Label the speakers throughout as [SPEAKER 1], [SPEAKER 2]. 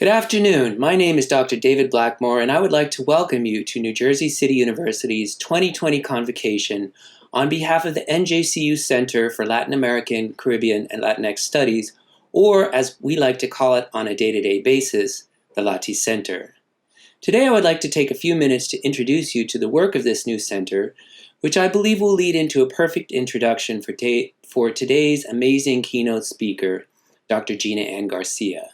[SPEAKER 1] Good afternoon. My name is Dr. David Blackmore, and I would like to welcome you to New Jersey City University's 2020 Convocation on behalf of the NJCU Center for Latin American, Caribbean, and Latinx Studies, or as we like to call it on a day-to-day basis, the Lati Center. Today I would like to take a few minutes to introduce you to the work of this new center, which I believe will lead into a perfect introduction for today's amazing keynote speaker, Dr. Gina Ann Garcia.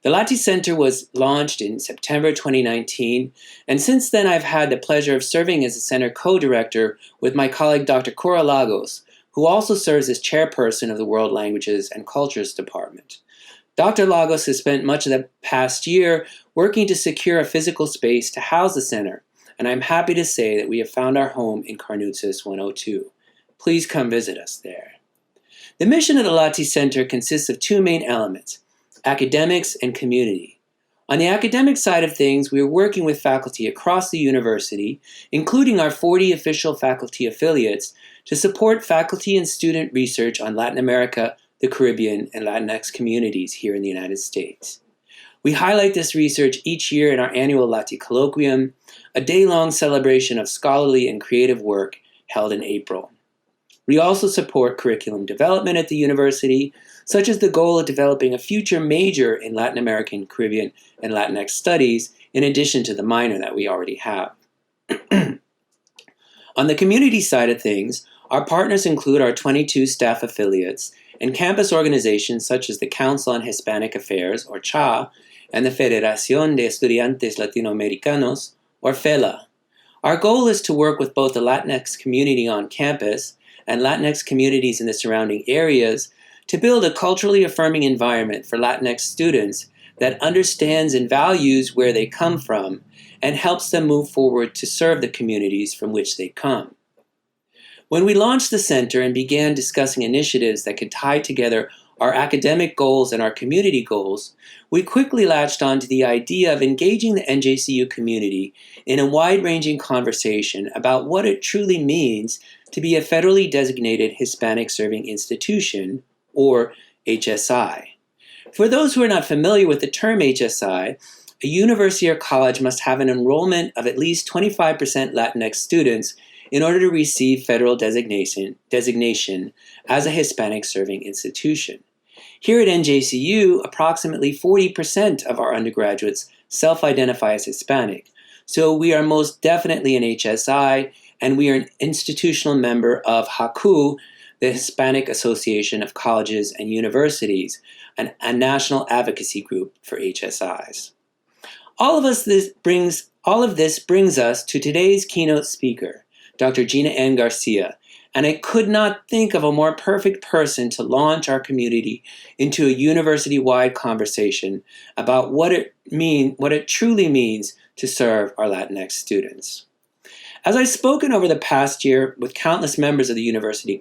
[SPEAKER 1] The Lati Center was launched in September 2019, and since then I've had the pleasure of serving as a center co-director with my colleague Dr. Cora Lagos, who also serves as chairperson of the World Languages and Cultures Department. Dr. Lagos has spent much of the past year working to secure a physical space to house the center, and I'm happy to say that we have found our home in Carnoustis 102. Please come visit us there. The mission of the Lati Center consists of two main elements: academics and community. On the academic side of things, we are working with faculty across the university, including our 40 official faculty affiliates, to support faculty and student research on Latin America, the Caribbean, and Latinx communities here in the United States. We highlight this research each year in our annual Lati Colloquium, a day-long celebration of scholarly and creative work held in April. We also support curriculum development at the university, such as the goal of developing a future major in Latin American, Caribbean, and Latinx studies, in addition to the minor that we already have. On the community side of things, our partners include our 22 staff affiliates and campus organizations such as the Council on Hispanic Affairs, or CHA, and the Federación de Estudiantes Latinoamericanos, or FELA. Our goal is to work with both the Latinx community on campus and Latinx communities in the surrounding areas to build a culturally affirming environment for Latinx students that understands and values where they come from and helps them move forward to serve the communities from which they come. When we launched the center and began discussing initiatives that could tie together our academic goals and our community goals, we quickly latched on to the idea of engaging the NJCU community in a wide-ranging conversation about what it truly means to be a federally designated Hispanic Serving Institution, or HSI. For those who are not familiar with the term HSI, a university or college must have an enrollment of at least 25% Latinx students in order to receive federal designation as a Hispanic Serving Institution. Here at NJCU, approximately 40% of our undergraduates self-identify as Hispanic, so we are most definitely an HSI, and we are an institutional member of HACU, the Hispanic Association of Colleges and Universities, a national advocacy group for HSIs. All of this brings us to today's keynote speaker, Dr. Gina Ann Garcia, and I could not think of a more perfect person to launch our community into a university-wide conversation about what it truly means to serve our Latinx students. As I've spoken over the past year with countless members of the university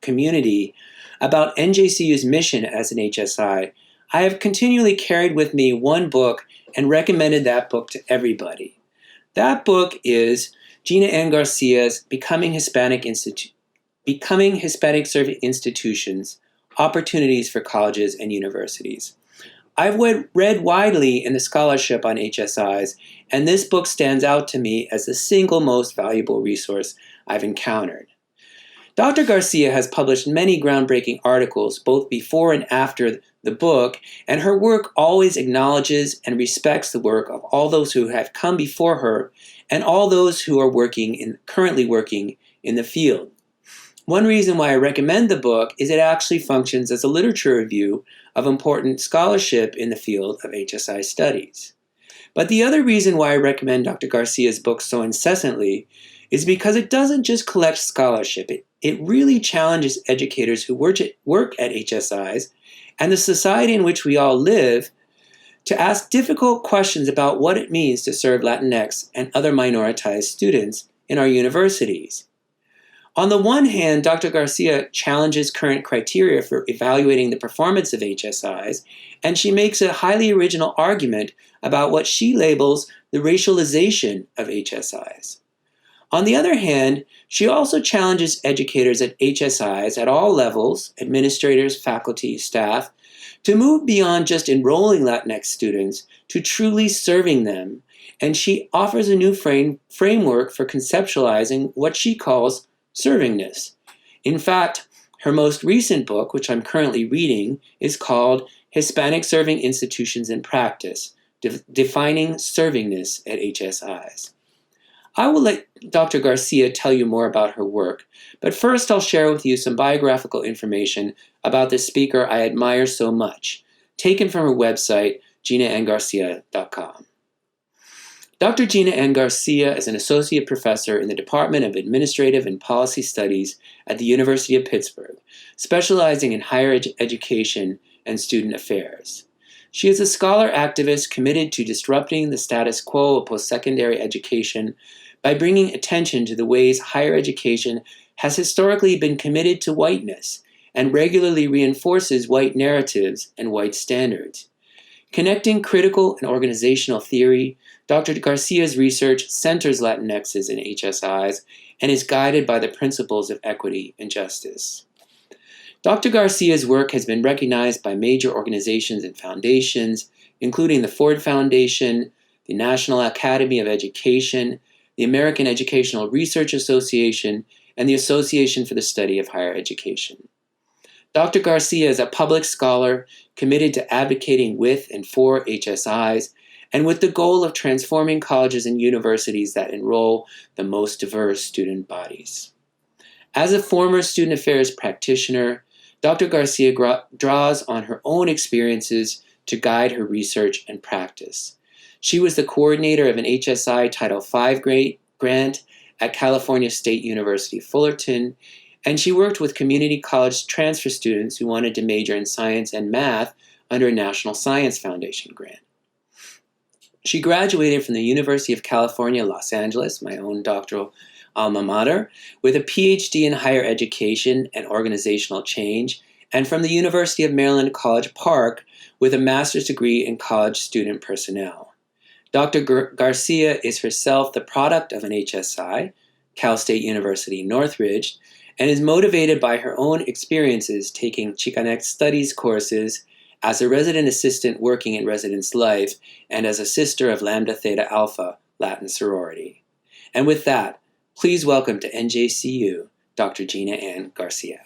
[SPEAKER 1] community about NJCU's mission as an HSI, I have continually carried with me one book and recommended that book to everybody. That book is Gina Ann Garcia's Becoming Hispanic Serving Institutions, Opportunities for Colleges and Universities. I've read widely in the scholarship on HSIs, and this book stands out to me as the single most valuable resource I've encountered. Dr. Garcia has published many groundbreaking articles both before and after the book, and her work always acknowledges and respects the work of all those who have come before her and all those who are currently working in the field. One reason why I recommend the book is it actually functions as a literature review of important scholarship in the field of HSI studies. But the other reason why I recommend Dr. Garcia's book so incessantly is because it doesn't just collect scholarship. It really challenges educators who work at HSIs and the society in which we all live to ask difficult questions about what it means to serve Latinx and other minoritized students in our universities. On the one hand, Dr. Garcia challenges current criteria for evaluating the performance of HSIs, and she makes a highly original argument about what she labels the racialization of HSIs. On the other hand, she also challenges educators at HSIs at all levels, administrators, faculty, staff, to move beyond just enrolling Latinx students to truly serving them, and she offers a new framework for conceptualizing what she calls servingness. In fact, her most recent book, which I'm currently reading, is called Hispanic Serving Institutions in Practice, Defining Servingness at HSIs. I will let Dr. Garcia tell you more about her work, but first I'll share with you some biographical information about the speaker I admire so much, taken from her website, GinaNGarcia.com. Dr. Gina N. Garcia is an associate professor in the Department of Administrative and Policy Studies at the University of Pittsburgh, specializing in higher education and student affairs. She is a scholar activist committed to disrupting the status quo of post-secondary education by bringing attention to the ways higher education has historically been committed to whiteness and regularly reinforces white narratives and white standards. Connecting critical and organizational theory, Dr. Garcia's research centers Latinxes in HSIs and is guided by the principles of equity and justice. Dr. Garcia's work has been recognized by major organizations and foundations, including the Ford Foundation, the National Academy of Education, the American Educational Research Association, and the Association for the Study of Higher Education. Dr. Garcia is a public scholar committed to advocating with and for HSIs, and with the goal of transforming colleges and universities that enroll the most diverse student bodies. As a former student affairs practitioner, Dr. Garcia draws on her own experiences to guide her research and practice. She was the coordinator of an HSI Title V grant at California State University, Fullerton, and she worked with community college transfer students who wanted to major in science and math under a National Science Foundation grant. She graduated from the University of California, Los Angeles, my own doctoral alma mater, with a Ph.D. in higher education and organizational change, and from the University of Maryland, College Park, with a master's degree in college student personnel. Dr. Garcia is herself the product of an HSI, Cal State University, Northridge, and is motivated by her own experiences taking Chicanx Studies courses as a resident assistant working in residence life and as a sister of Lambda Theta Alpha Latin sorority. And with that, please welcome to NJCU, Dr. Gina N. Garcia.